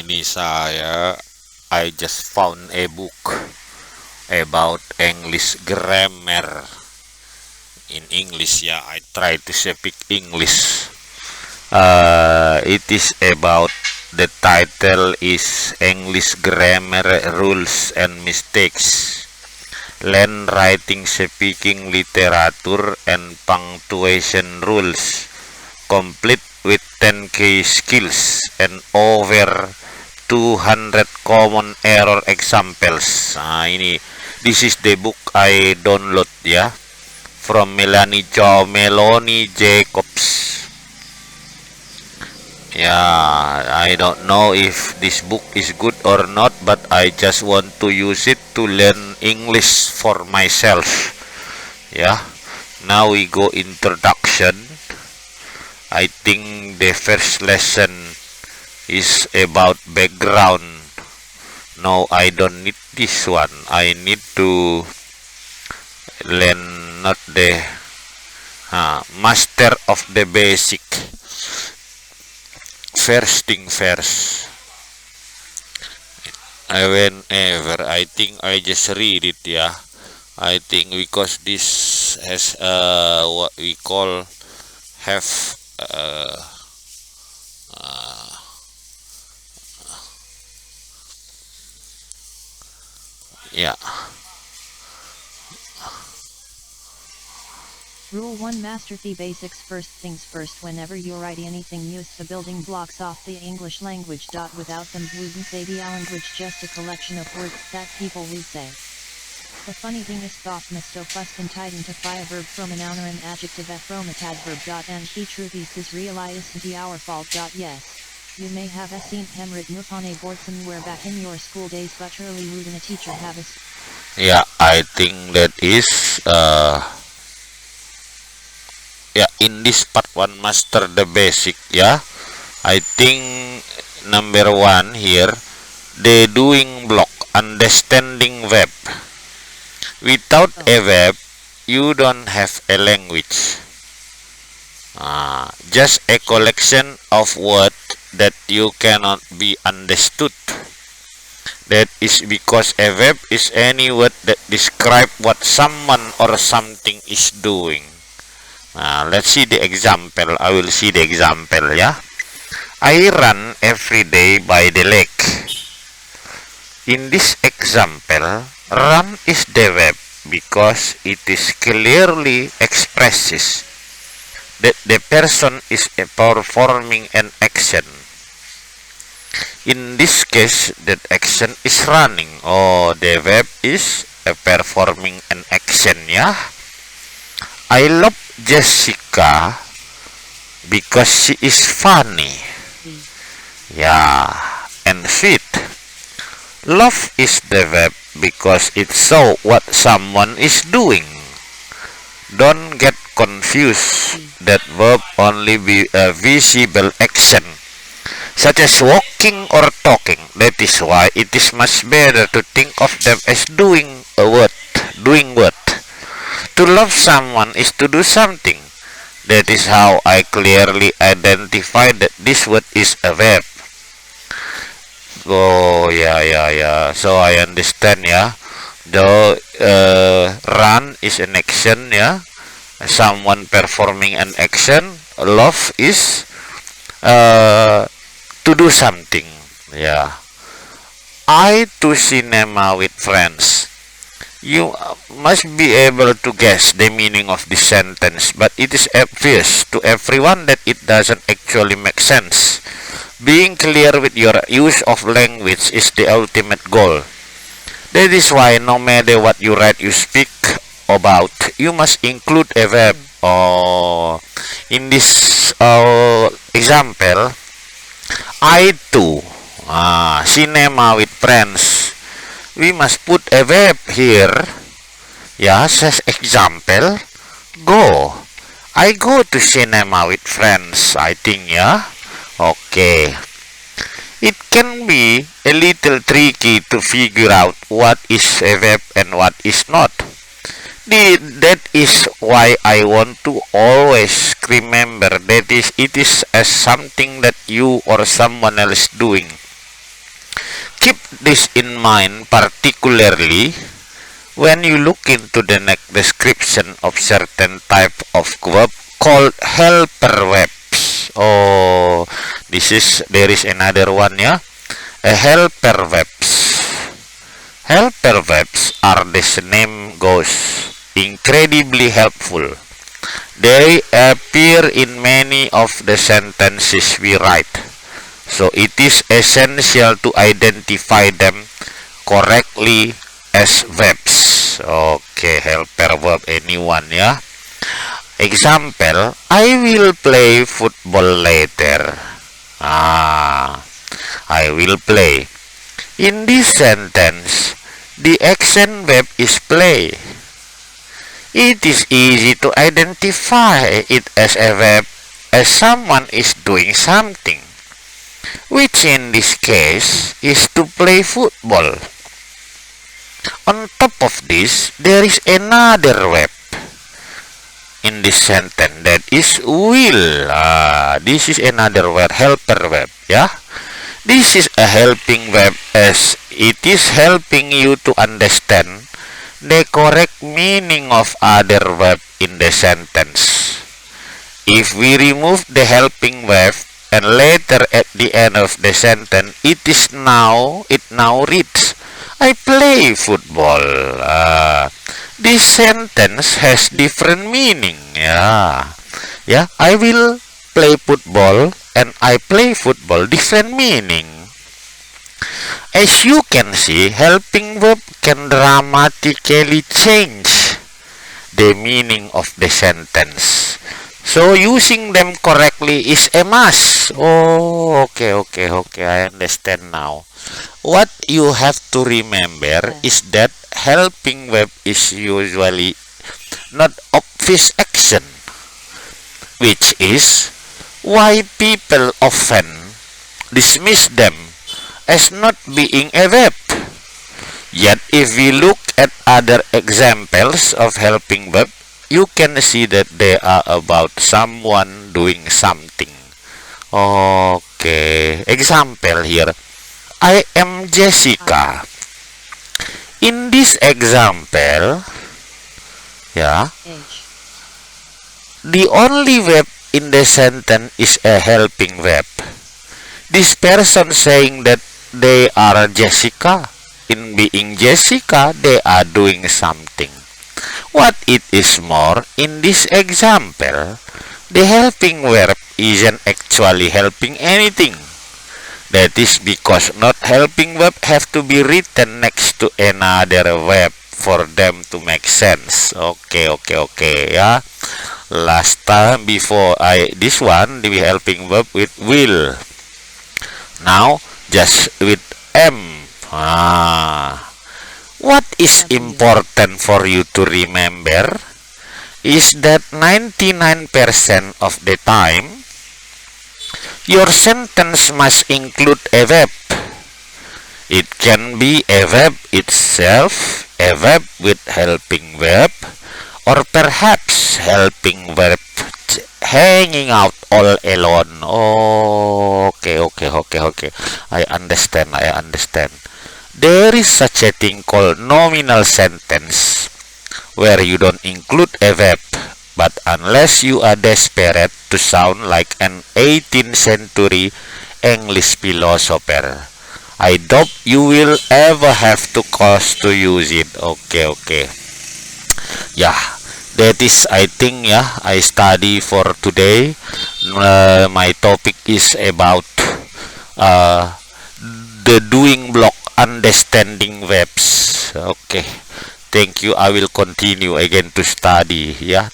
ini I just found a book about English grammar. In English, I try to speak English. It is about, the title is English Grammar Rules and Mistakes. Learn writing, speaking, literature, and punctuation rules. Complete with 10K skills and over 200 common error examples. This is the book I download from Melanie Jacobs. I don't know if this book is good or not, but I just want to use it to learn English for myself. Now we go introduction. I think the first lesson is about background. No, I don't need this one. I need to learn not the master of the basic. First thing first. Whenever I think I just read it. I think because this has what we call have Rule 1 Master the basics. First things first, whenever you're writing anything, use the building blocks of the English language. Without them wouldn't say the language, just a collection of words that people will say. The funny thing is thought so fust and tied into a verb from a noun or an adjective from a adverb. And the truth is really isn't our fault. Yes, you may have seen him written upon a board somewhere back in your school days, but surely wouldn't a teacher have a... I think that is in this part 1 master the basic. I think number 1 here, the doing block, understanding verb. Without a verb, you don't have a language. Just a collection of words that you cannot be understood. That is because a verb is any word that describe what someone or something is doing. Let's see the example. I will see the example. I run every day by the lake. In this example, run is the verb because it is clearly expresses that the person is performing an action. In this case, that action is running. The verb is performing an action. I love Jessica because she is funny. And sweet. Love is the verb because it shows what someone is doing. Don't get confused. That verb only be a visible action, such as walking or talking. That is why it is much better to think of them as doing word. To love someone is to do something. That is how I clearly identify that this word is a verb. So I understand. The run is an action. Someone performing an action. Love is to do something. I to cinema with friends. You must be able to guess the meaning of this sentence, but it is obvious to everyone that it doesn't actually make sense. Being clear with your use of language is the ultimate goal. That is why no matter what you write, you speak about, you must include a verb. In this example, I to cinema with friends. We must put a verb here. Says example, go. I go to cinema with friends, I think. Okay. It can be a little tricky to figure out what is a verb and what is not. That is why I want to always remember that it is as something that you or someone else doing. keep this in mind, particularly when you look into the next description of certain type of verb called helper verbs. Oh, there is another one, yeah, a helper verbs. Helper verbs are, this name goes, incredibly helpful. They appear in many of the sentences we write, so it is essential to identify them correctly as verbs. Okay, helper verb, anyone, ya? Example, I will play football later. I will play. In this sentence, the action verb is play. It is easy to identify it as a verb as someone is doing something, which in this case is to play football. On top of this, there is another verb in this sentence, that is will. This is another word, helper verb, yeah. This is a helping verb as it is helping you to understand the correct meaning of other verb in the sentence. If we remove the helping verb and later at the end of the sentence it now reads, I play football. This sentence has different meaning. Yeah, I will play football and I play football, different meaning. As you can see, helping verb can dramatically change the meaning of the sentence. So using them correctly is a must. Oh, okay, I understand now. What you have to remember is that helping verb is usually not obvious action, which is why people often dismiss them as not being a verb. Yet if we look at other examples of helping verb, you can see that they are about someone doing something. Okay, example here, I am Jessica. In this example, yeah, the only verb in the sentence is a helping verb. This person saying that they are Jessica. In being Jessica, they are doing something. What it is more, in this example, the helping verb isn't actually helping anything. That is because not helping verb have to be written next to another verb for them to make sense. Okay, yeah. Last time before this one, the helping verb with will. Now just with am. What is important for you to remember is that 99% of the time your sentence must include a verb. It can be a verb itself, a verb with helping verb, or perhaps helping verb hanging out all alone. Okay. I understand. There is such a thing called nominal sentence, where you don't include a verb, but unless you are desperate to sound like an 18th century English philosopher, I doubt you will ever have to cause to use it. Okay. Yeah, that is, I think, I study for today. My topic is about the doing block, understanding verbs. Okay, thank you. I will continue again to study. Yeah,